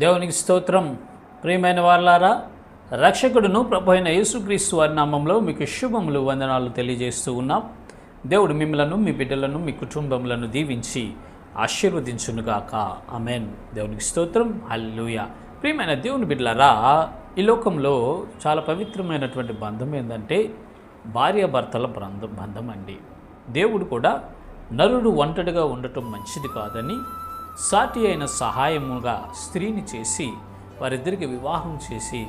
దేవునికి స్తోత్రం. ప్రియమైన వాళ్ళారా, రక్షకుడును ప్రభు అయిన యేసుక్రీస్తు వారి నామంలో మీకు శుభములు, వందనాలు తెలియజేస్తూ ఉన్నాం. దేవుడు మిమ్మలను, మీ బిడ్డలను, మీ కుటుంబములను దీవించి ఆశీర్వదించునుగాక. ఆమేన్. దేవునికి స్తోత్రం. హల్లెలూయా. ప్రియమైన దేవుని బిడ్డలారా, ఈ లోకంలో చాలా పవిత్రమైనటువంటి బంధం ఏంటంటే భార్యాభర్తల బంధం అండి. దేవుడు కూడా నరుడు ఒంటరిగా ఉండటం మంచిది కాదని సాటి అయిన సహాయముగా స్త్రీని చేసి వారిద్దరికి వివాహం చేసి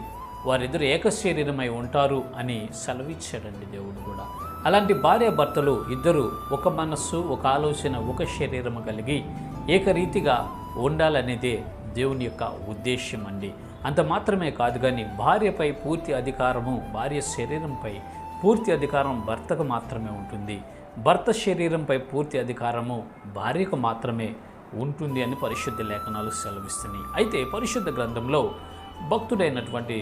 వారిద్దరు ఏకశరీరమై ఉంటారు అని సెలవిచ్చాడండి దేవుడు కూడా. అలాంటి భార్యాభర్తలు ఇద్దరు ఒక మనస్సు, ఒక ఆలోచన, ఒక శరీరము కలిగి ఏకరీతిగా ఉండాలనేదే దేవుని యొక్క ఉద్దేశ్యం అండి. అంత మాత్రమే కాదు కానీ భార్యపై పూర్తి అధికారము, భార్య శరీరంపై పూర్తి అధికారం భర్తకు మాత్రమే ఉంటుంది. భర్త శరీరంపై పూర్తి అధికారము భార్యకు మాత్రమే ఉంటుంది అని పరిశుద్ధ లేఖనాలు సెలవిస్తున్నాయి. అయితే పరిశుద్ధ గ్రంథంలో భక్తుడైనటువంటి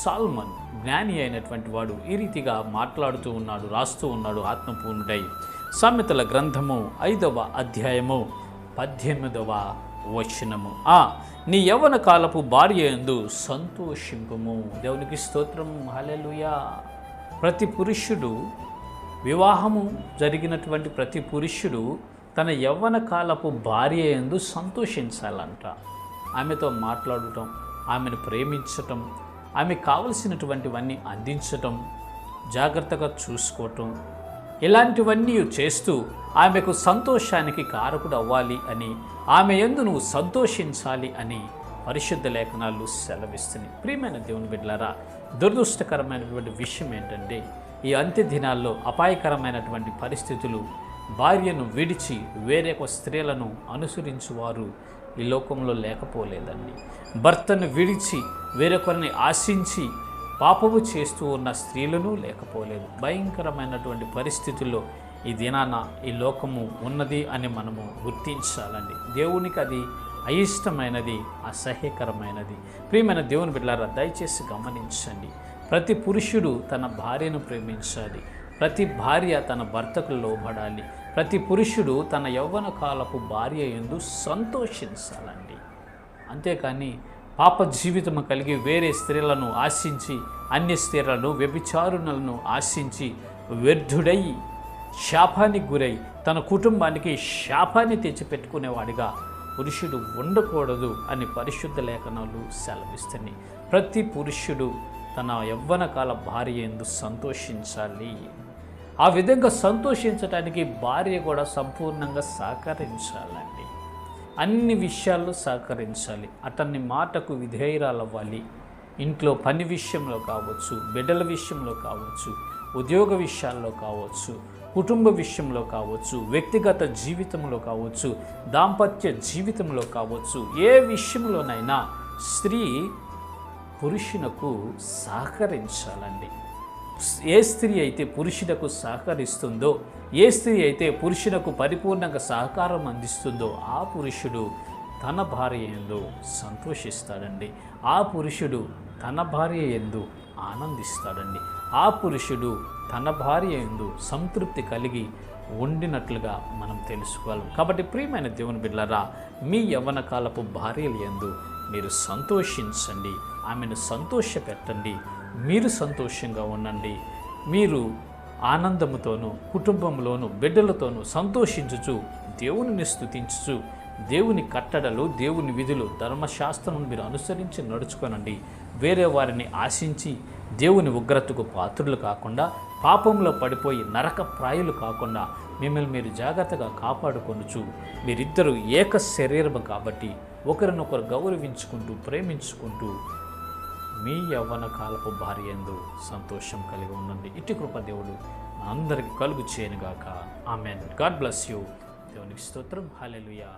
సాల్మన్, జ్ఞాని అయినటువంటి వాడు ఈ రీతిగా మాట్లాడుతూ ఉన్నాడు, రాస్తూ ఉన్నాడు ఆత్మపూర్ణుడై. సామెతల గ్రంథము 5వ అధ్యాయము 18వ వచనము. నీ యవ్వన కాలపు భార్య యందు సంతోషింపుము. దేవునికి స్తోత్రం. హల్లెలూయా. ప్రతి పురుషుడు, వివాహము జరిగినటువంటి ప్రతి పురుషుడు తన యవ్వన కాలపు భార్య యందు సంతోషించాలంట. ఆమెతో మాట్లాడటం, ఆమెను ప్రేమించటం, ఆమెకు కావలసినటువంటివన్నీ అందించటం, జాగ్రత్తగా చూసుకోవటం, ఇలాంటివన్నీ చేస్తూ ఆమెకు సంతోషానికి కారకుడు అవ్వాలి అని, ఆమె యందు నువ్వు సంతోషించాలి అని పరిశుద్ధ లేఖనాలు సెలవిస్తున్నాయి. ప్రియమైన దేవుని బిడ్డలారా, దురదృష్టకరమైనటువంటి విషయం ఏంటంటే ఈ అంత్య దినాల్లో అపాయకరమైనటువంటి పరిస్థితులు, భార్యను విడిచి వేరే స్త్రీలను అనుసరించువారు ఈ లోకంలో లేకపోలేదండి. భర్తను విడిచి వేరొకరిని ఆశించి పాపము చేస్తూ ఉన్న స్త్రీలను లేకపోలేదు. భయంకరమైనటువంటి పరిస్థితుల్లో ఈ దినాన ఈ లోకము ఉన్నది అని మనము గుర్తించాలండి. దేవునికి అది అయిష్టమైనది, అసహ్యకరమైనది. ప్రియమైన దేవుని బిడ్డలారా, దయచేసి గమనించండి. ప్రతి పురుషుడు తన భార్యను ప్రేమించాలి. ప్రతి భార్య తన భర్తకు లోబడాలి. ప్రతి పురుషుడు తన యవ్వన కాలపు భార్య యందు సంతోషించాలండి. అంతేకాని పాప జీవితము కలిగి వేరే స్త్రీలను ఆశించి, అన్య స్త్రీలను, వ్యభిచారులను ఆశించి వ్యర్థుడై శాపానికి గురై తన కుటుంబానికి శాపాన్ని తెచ్చిపెట్టుకునేవాడిగా పురుషుడు ఉండకూడదు అని పరిశుద్ధ లేఖనాలు సెలవిస్తున్నాయి. ప్రతి పురుషుడు తన యవ్వన కాల భార్య యందు సంతోషించాలి. ఆ విధంగా సంతోషించడానికి భార్య కూడా సంపూర్ణంగా సహకరించాలండి. అన్ని విషయాల్లో సహకరించాలి. అతన్ని మాటకు విధేయురాలవ్వాలి. ఇంట్లో పని విషయంలో కావచ్చు, బిడ్డల విషయంలో కావచ్చు, ఉద్యోగ విషయాల్లో కావచ్చు, కుటుంబ విషయంలో కావచ్చు, వ్యక్తిగత జీవితంలో కావచ్చు, దాంపత్య జీవితంలో కావచ్చు, ఏ విషయంలోనైనా స్త్రీ పురుషునకు సహకరించాలండి. ఏ స్త్రీ అయితే పురుషునకు సహకరిస్తుందో, ఏ స్త్రీ అయితే పురుషునకు పరిపూర్ణంగా సహకారం అందిస్తుందో ఆ పురుషుడు తన భార్య యందు సంతోషిస్తాడండి. ఆ పురుషుడు తన భార్య యందు ఆనందిస్తాడండి. ఆ పురుషుడు తన భార్య యందు సంతృప్తి కలిగి ఉండినట్లుగా మనం తెలుసుకోవాలి. కాబట్టి ప్రియమైన దేవుని బిడ్డలారా, మీ యవ్వన కాలపు భార్యల యందు మీరు సంతోషించండి, ఆమెను సంతోషపెట్టండి. మీరు సంతోషంగా ఉండండి. మీరు ఆనందముతోనూ, కుటుంబంలోనూ, బిడ్డలతోనూ సంతోషించుచు, దేవునిని స్తుతించుచు, దేవుని కట్టడలు, దేవుని విధులు, ధర్మశాస్త్రం మీరు అనుసరించి నడుచుకోనండి. వేరే వారిని ఆశించి దేవుని ఉగ్రతకు పాత్రులు కాకుండా, పాపంలో పడిపోయి నరక ప్రాయులు కాకుండా మిమ్మల్ని మీరు జాగ్రత్తగా కాపాడుకొనుచు, మీరిద్దరూ ఏక శరీరము కాబట్టి ఒకరినొకరు గౌరవించుకుంటూ, ప్రేమించుకుంటూ మీ యవ్వన కాలపు భార్య యందు సంతోషం కలిగి ఉండండి. ఇటు కృప దేవుడు అందరికి కలుగు చేయనుగాక. ఆమెన్. God bless you. దేవునికి స్తోత్రం. హల్లెలూయా.